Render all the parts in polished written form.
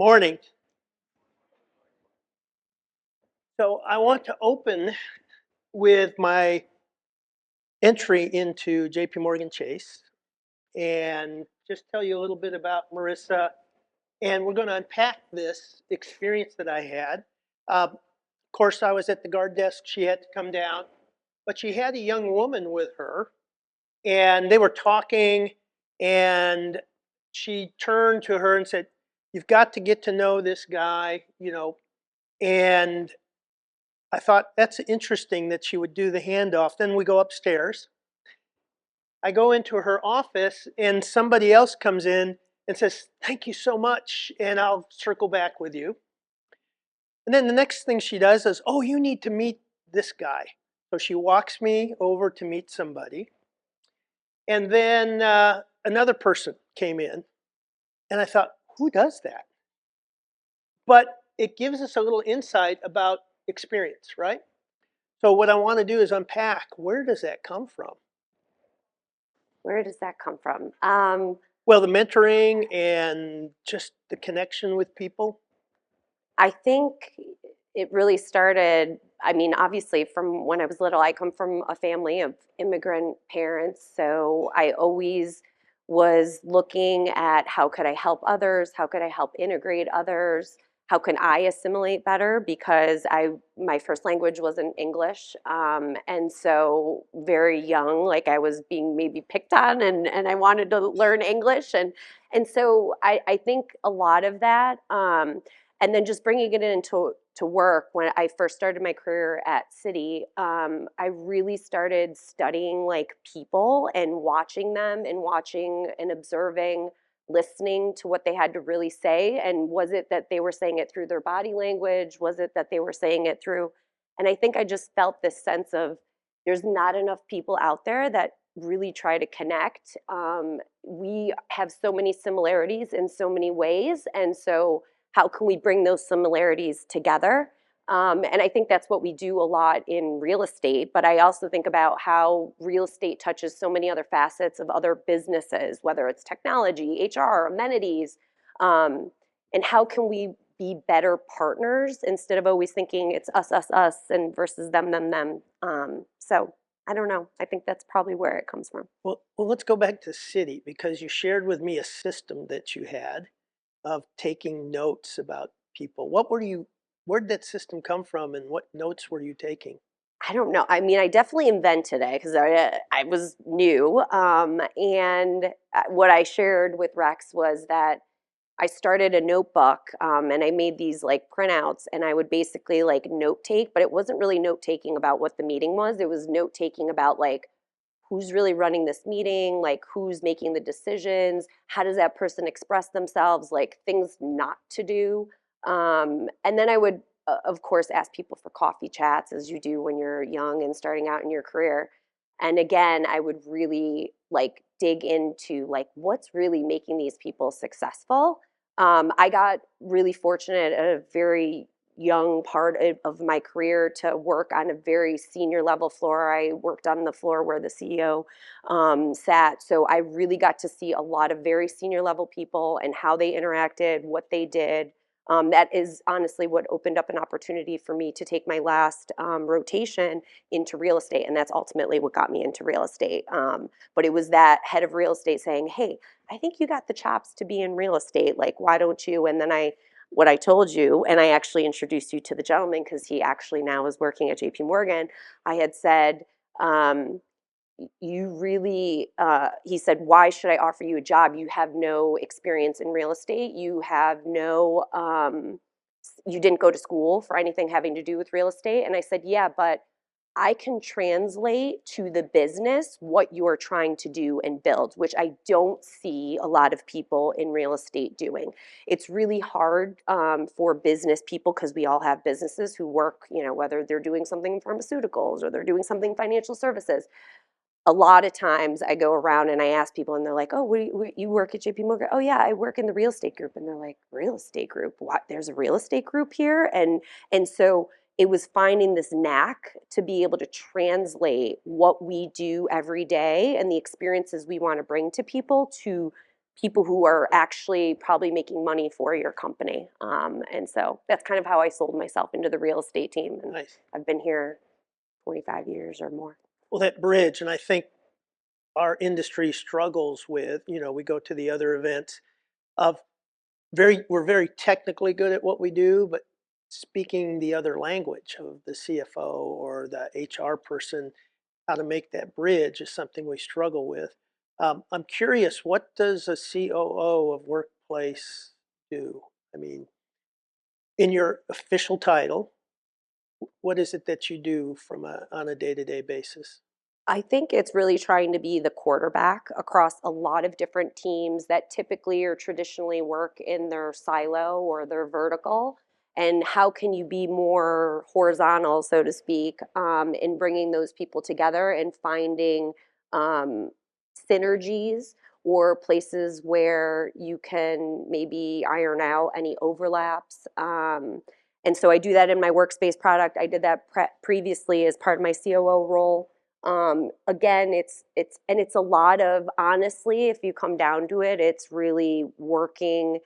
Morning. So I want to open with my entry into JPMorganChase and just tell you a little bit about Marisa. And we're going to unpack this experience that I had. Of course, I was at the guard desk. She had to come down, but she had a young woman with her, and they were talking. And she turned to her and said, "You've got to get to know this guy, And I thought that's interesting that she would do the handoff. Then we go upstairs. I go into her office and somebody else comes in and says, "Thank you so much, and I'll circle back with you." And then the next thing she does is, "Oh, you need to meet this guy." So she walks me over to meet somebody. And then another person came in, and I thought, who does that? But it gives us a little insight about experience, right? So what I want to do is unpack, where does that come from? Where does that come from? Well, the mentoring and just the connection with people. I think it really started, obviously from when I was little. I come from a family of immigrant parents, so I always was looking at how could I help others, how could I help integrate others, how can I assimilate better, because my first language wasn't English, and so very young, like I was being maybe picked on, and I wanted to learn English, and so I think a lot of that. And then just bringing it into work. When I first started my career at Citi, I really started studying like people and watching them and watching and observing, listening to what they had to really say. And was it that they were saying it through their body language? Was it that they were saying it through? And I think I just felt this sense of there's not enough people out there that really try to connect. We have so many similarities in so many ways. And so how can we bring those similarities together? And I think that's what we do a lot in real estate. But I also think about how real estate touches so many other facets of other businesses, whether it's technology, HR, amenities, and how can we be better partners instead of always thinking it's us, and versus them. So I don't know. I think that's probably where it comes from. Well, let's go back to Citi, because you shared with me a system that you had of taking notes about people. Where did that system come from, and what notes were you taking? I don't know. I definitely invented it because I was new. And what I shared with Rex was that I started a notebook, and I made these like printouts, and I would basically like note take, but it wasn't really note taking about what the meeting was. It was note taking about like who's really running this meeting, like who's making the decisions, how does that person express themselves, like things not to do. And then I would, of course, ask people for coffee chats, as you do when you're young and starting out in your career. And again, I would really like dig into like what's really making these people successful. I got really fortunate at a very young part of my career to work on a very senior level floor. I worked on the floor where the CEO sat. So I really got to see a lot of very senior level people and how they interacted, what they did. That is honestly what opened up an opportunity for me to take my last rotation into real estate. And that's ultimately what got me into real estate. But it was that head of real estate saying, "Hey, I think you got the chops to be in real estate. Like, why don't you?" And then what I told you, and I actually introduced you to the gentleman because he actually now is working at JP Morgan. I had said, you really, he said, "Why should I offer you a job? You have no experience in real estate. You have no, you didn't go to school for anything having to do with real estate." And I said, "Yeah, but I can translate to the business what you're trying to do and build," which I don't see a lot of people in real estate doing. It's really hard for business people because we all have businesses who work, whether they're doing something in pharmaceuticals or they're doing something in financial services. A lot of times I go around and I ask people and they're like, "Oh, you work at JP Morgan?" "Oh yeah, I work in the real estate group." And they're like, "Real estate group? What? There's a real estate group here?" And so it was finding this knack to be able to translate what we do every day and the experiences we want to bring to people to people who are actually probably making money for your company. And so that's kind of how I sold myself into the real estate team. And Nice. I've been here 25 years or more. Well, that bridge, and I think our industry struggles with, we go to the other events of we're very technically good at what we do, but speaking the other language of the CFO or the HR person, how to make that bridge is something we struggle with. I'm curious, what does a COO of Workplace do? I mean, in your official title, what is it that you do on a day-to-day basis? I think it's really trying to be the quarterback across a lot of different teams that typically or traditionally work in their silo or their vertical. And how can you be more horizontal, so to speak, in bringing those people together and finding um, synergies or places where you can maybe iron out any overlaps. And so I do that in my Workspace product. I did that previously as part of my COO role. Again, it's a lot of, honestly, if you come down to it, it's really working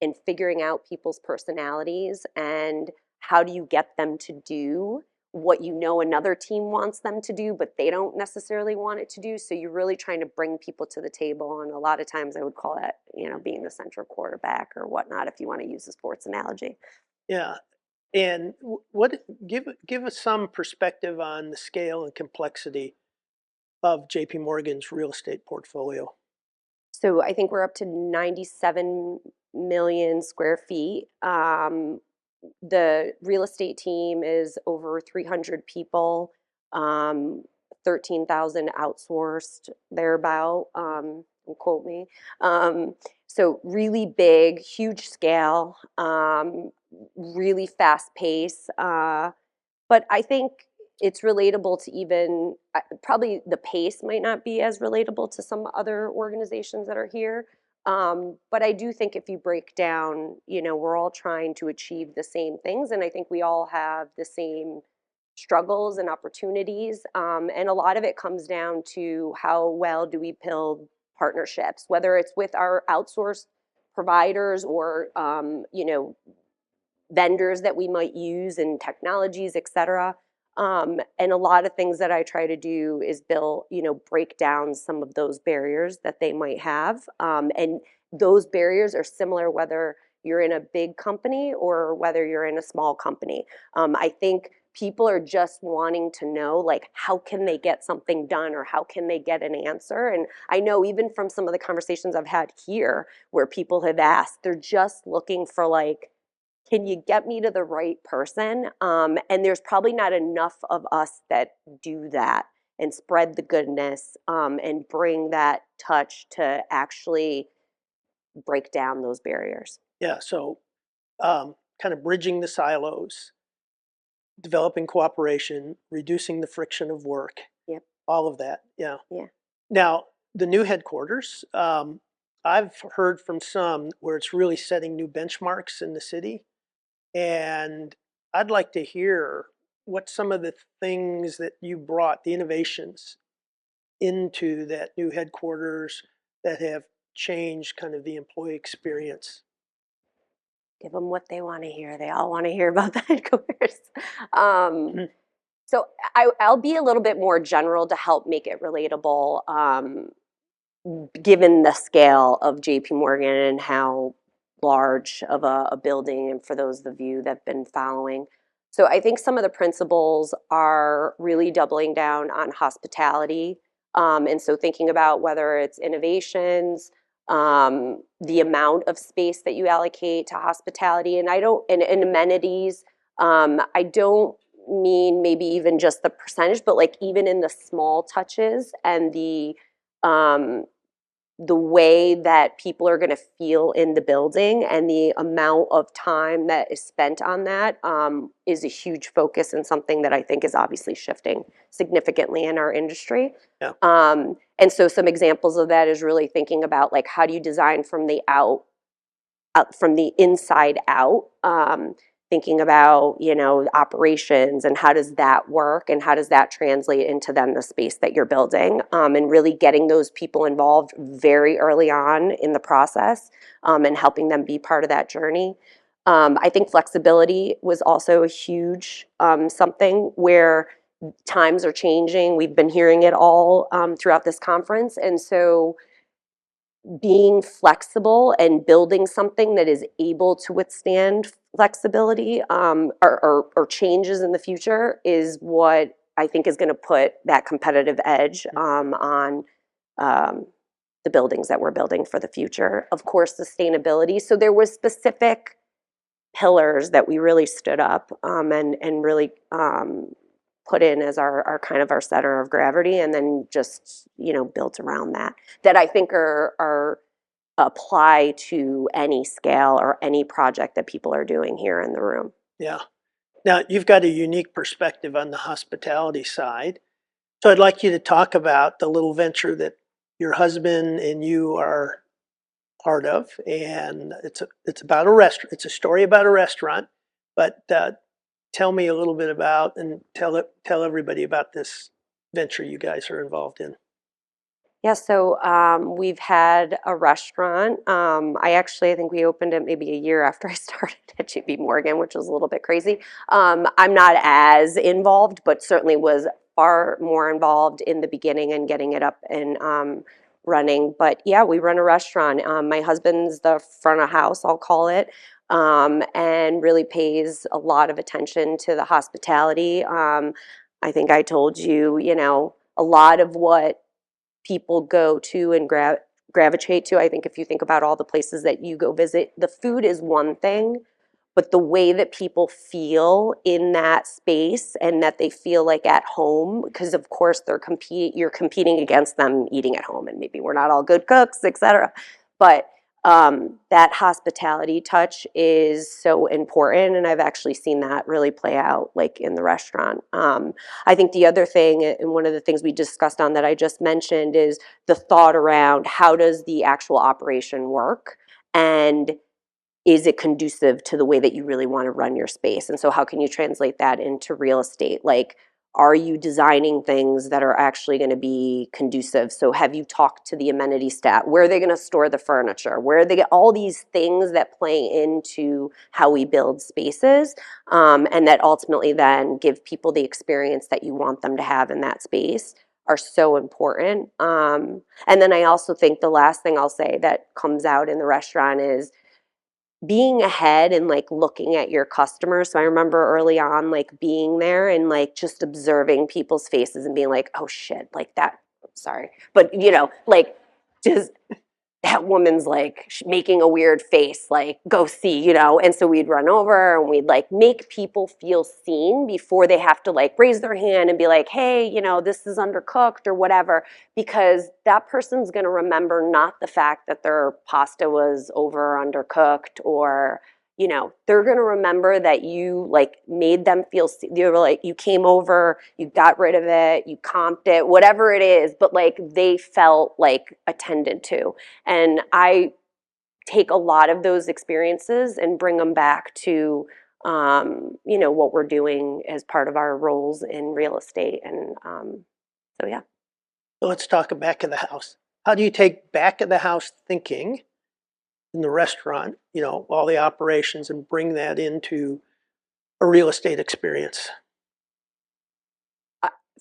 and figuring out people's personalities and how do you get them to do what you know another team wants them to do, but they don't necessarily want it to do. So you're really trying to bring people to the table. And a lot of times I would call that, being the central quarterback or whatnot, if you want to use a sports analogy. Yeah. And what give us some perspective on the scale and complexity of JP Morgan's real estate portfolio. So I think we're up to 97 million square feet. The real estate team is over 300 people, um, 13,000 outsourced, thereabout, don't quote me. So really big, huge scale, really fast pace. But I think it's relatable to even, probably the pace might not be as relatable to some other organizations that are here. But I do think if you break down, we're all trying to achieve the same things. And I think we all have the same struggles and opportunities. And a lot of it comes down to how well do we build partnerships, whether it's with our outsourced providers or, vendors that we might use and technologies, et cetera. And a lot of things that I try to do is break down some of those barriers that they might have. And those barriers are similar whether you're in a big company or whether you're in a small company. I think people are just wanting to know, like, how can they get something done or how can they get an answer? And I know even from some of the conversations I've had here where people have asked, they're just looking for, like, can you get me to the right person? And there's probably not enough of us that do that and spread the goodness and bring that touch to actually break down those barriers. Yeah, so kind of bridging the silos, developing cooperation, reducing the friction of work, Yep. all of that. Yeah. Yeah. Now, the new headquarters, I've heard from some where it's really setting new benchmarks in the city. And I'd like to hear what some of the things that you brought, the innovations into that new headquarters that have changed kind of the employee experience. Give them what they want to hear. They all want to hear about the headquarters. Um, Mhm. so I'll be a little bit more general to help make it relatable. Given the scale of JP Morgan and how large of a building, and for those of you that have been following. So I think some of the principles are really doubling down on hospitality. And so thinking about whether it's innovations, the amount of space that you allocate to hospitality, and amenities. I don't mean maybe even just the percentage, but like even in the small touches and the way that people are going to feel in the building and the amount of time that is spent on that is a huge focus and something that I think is obviously shifting significantly in our industry. Yeah. And so some examples of that is really thinking about, like, how do you design from the inside out, thinking about, operations and how does that work and how does that translate into then the space that you're building, and really getting those people involved very early on in the process, and helping them be part of that journey. I think flexibility was also a huge something where times are changing. We've been hearing it all throughout this conference. And so being flexible and building something that is able to withstand flexibility, or changes in the future is what I think is going to put that competitive edge on the buildings that we're building for the future. Of course, sustainability. So there was specific pillars that we really stood up, and really put in as our kind of our center of gravity, and then just built around that I think are apply to any scale or any project that people are doing here in the room. Yeah. Now, you've got a unique perspective on the hospitality side. So I'd like you to talk about the little venture that your husband and you are part of. And it's about a restaurant. It's a story about a restaurant. But tell me a little bit about, and tell everybody about this venture you guys are involved in. Yeah, so we've had a restaurant. I think we opened it maybe a year after I started at JP Morgan, which was a little bit crazy. I'm not as involved, but certainly was far more involved in the beginning and getting it up and running. But yeah, we run a restaurant. My husband's the front of house, I'll call it, and really pays a lot of attention to the hospitality. I think I told you, a lot of what people go to and gravitate to. I think if you think about all the places that you go visit, the food is one thing, but the way that people feel in that space and that they feel like at home, because of course you're competing against them eating at home, and maybe we're not all good cooks, etc. But that hospitality touch is so important, and I've actually seen that really play out like in the restaurant. I think the other thing, and one of the things we discussed on that I just mentioned, is the thought around how does the actual operation work, and is it conducive to the way that you really want to run your space? And so how can you translate that into real estate? Like, are you designing things that are actually going to be conducive? So have you talked to the amenity staff? Where are they going to store the furniture? Where are they get all these things that play into how we build spaces, and that ultimately then give people the experience that you want them to have in that space, are so important. And then I also think the last thing I'll say that comes out in the restaurant is being ahead and like looking at your customers. So I remember early on like being there and like just observing people's faces and being like, oh shit, like that, sorry. But like just that woman's like making a weird face, like go see, and so we'd run over and we'd like make people feel seen before they have to like raise their hand and be like, hey, this is undercooked or whatever, because that person's going to remember not the fact that their pasta was over or undercooked, or they're going to remember that you like made them feel, you were like, you came over, you got rid of it, you comped it, whatever it is, but like they felt like attended to. And I take a lot of those experiences and bring them back to, what we're doing as part of our roles in real estate. And so, yeah. So let's talk back of the house. How do you take back of the house thinking in the restaurant, all the operations, and bring that into a real estate experience?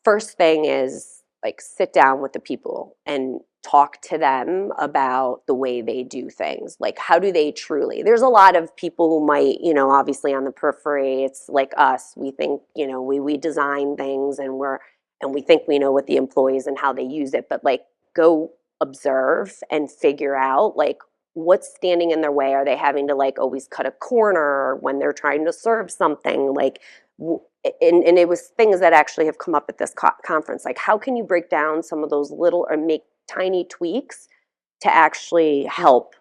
First thing is like sit down with the people and talk to them about the way they do things. Like, how do they truly? There's a lot of people who might, obviously on the periphery, it's like us. We think, we design things and we think we know what the employees and how they use it, but like go observe and figure out like what's standing in their way. Are they having to like always cut a corner when they're trying to serve something? Like, and it was things that actually have come up at this conference. Like, how can you break down some of those little or make tiny tweaks to actually help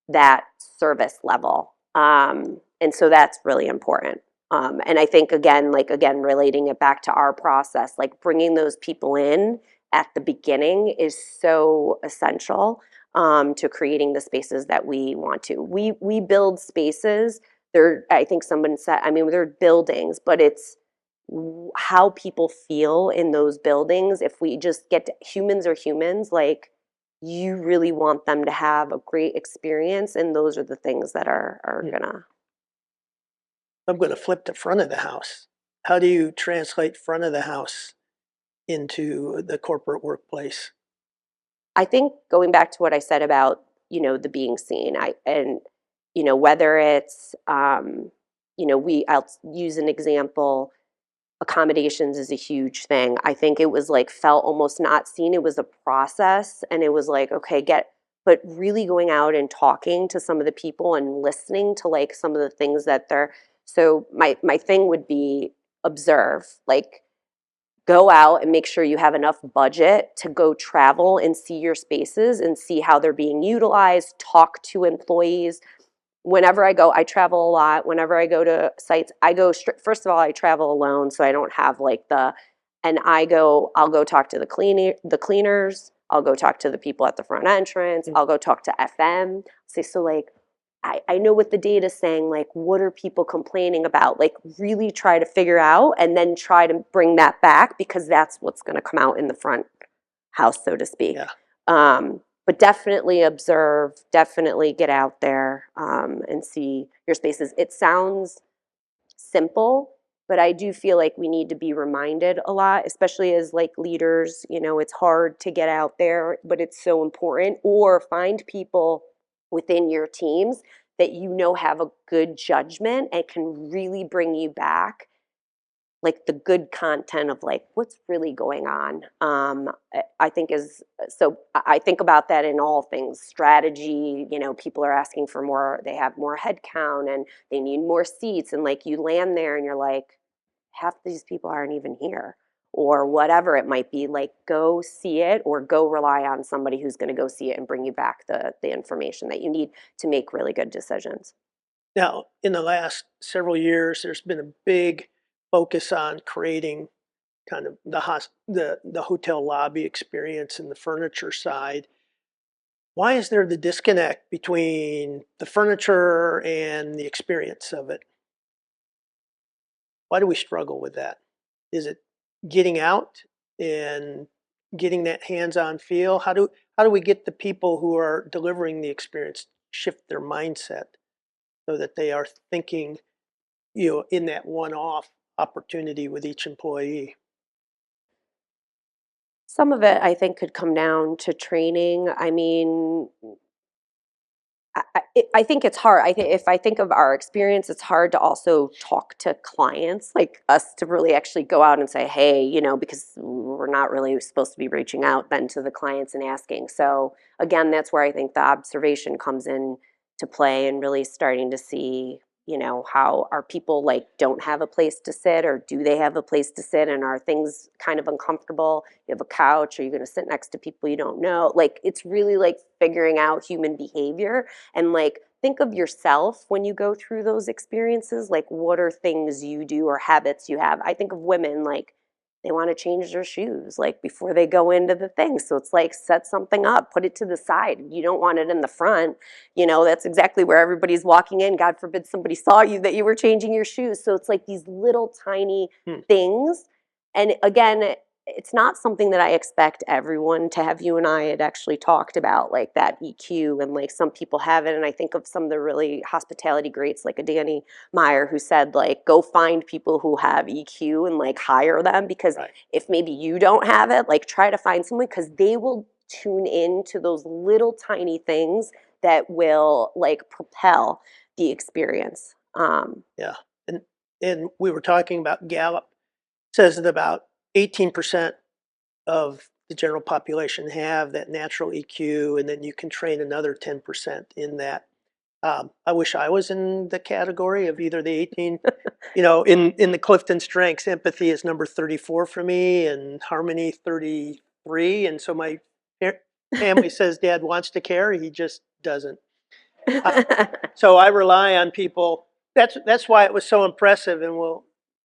that service level? And so that's really important. And I think, again, relating it back to our process, like bringing those people in at the beginning is so essential to creating the spaces that we want to. We build spaces I think someone said, I mean, they're buildings, but it's how people feel in those buildings. If we just humans are humans, like you really want them to have a great experience, and those are the things that are gonna. I'm going to flip to front of the house. How do you translate front of the house into the corporate workplace? I think going back to what I said about, the being seen, whether it's, I'll use an example. Accommodations is a huge thing. I think it was like felt almost not seen. It was a process, and it was like, okay, but really going out and talking to some of the people and listening to like some of the things that they're. So my thing would be observe, like go out and make sure you have enough budget to go travel and see your spaces and see how they're being utilized, talk to employees. Whenever I go, I travel a lot. Whenever I go to sites, I go first of all, I travel alone, so I don't have like and I'll go talk to the cleaners, I'll go talk to the people at the front entrance, I'll go talk to FM. Say, so like, I know what the data's saying, like what are people complaining about? Like really try to figure out and then try to bring that back, because that's what's going to come out in the front house, so to speak. Yeah. But definitely observe, definitely get out there and see your spaces. It sounds simple, but I do feel like we need to be reminded a lot, especially as like leaders. It's hard to get out there, but it's so important. Or find people within your teams that have a good judgment and can really bring you back like the good content of like what's really going on. I think is so I think about that in all things strategy. People are asking for more, they have more headcount and they need more seats, and like you land there and you're like, half these people aren't even here, or whatever it might be. Like go see it, or go rely on somebody who's going to go see it and bring you back the information that you need to make really good decisions. Now, in the last several years, there's been a big focus on creating kind of the hotel lobby experience and the furniture side. Why is there the disconnect between the furniture and the experience of it? Why do we struggle with that? Is it getting out and getting that hands-on feel? How do we get the people who are delivering the experience shift their mindset so that they are thinking, in that one-off opportunity with each employee? Some of it I think could come down to training. I mean, I think it's hard. I think if I think of our experience, it's hard to also talk to clients like us to really actually go out and say, hey, because we're not really supposed to be reaching out then to the clients and asking. So again, that's where I think the observation comes in to play, and really starting to see, how are people like don't have a place to sit, or do they have a place to sit, and are things kind of uncomfortable? You have a couch, are you going to sit next to people you don't know? Like it's really like figuring out human behavior, and like think of yourself when you go through those experiences. Like what are things you do or habits you have? I think of women, like they want to change their shoes like before they go into the thing, so it's like set something up, put it to the side. You don't want it in the front. That's exactly where everybody's walking in. God forbid somebody saw you that you were changing your shoes. So it's like these little tiny Hmm. things. And again, it's not something that I expect everyone to have. You and I had actually talked about like that EQ, and like some people have it. And I think of some of the really hospitality greats like a Danny Meyer, who said like go find people who have EQ and like hire them, because Right. if maybe you don't have it, like try to find someone, because they will tune in to those little tiny things that will like propel the experience. Yeah. And we were talking about Gallup says that about 18% of the general population have that natural EQ, and then you can train another 10% in that. I wish I was in the category of either the 18, in the Clifton strengths, empathy is number 34 for me and harmony 33. And so my family says dad wants to care, he just doesn't. So I rely on people. That's why it was so impressive, and we'll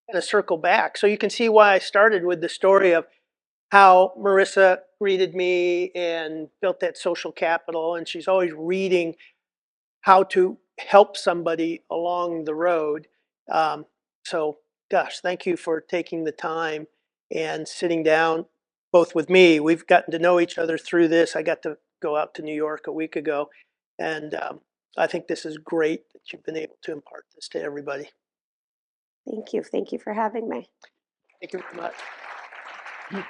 kind of circle back. So you can see why I started with the story of how Marisa greeted me and built that social capital, and she's always reading how to help somebody along the road. Um, so, gosh, thank you for taking the time and sitting down, both with me. We've gotten to know each other through this. I got to go out to New York a week ago, and I think this is great that you've been able to impart this to everybody. Thank you. Thank you for having me. Thank you very much.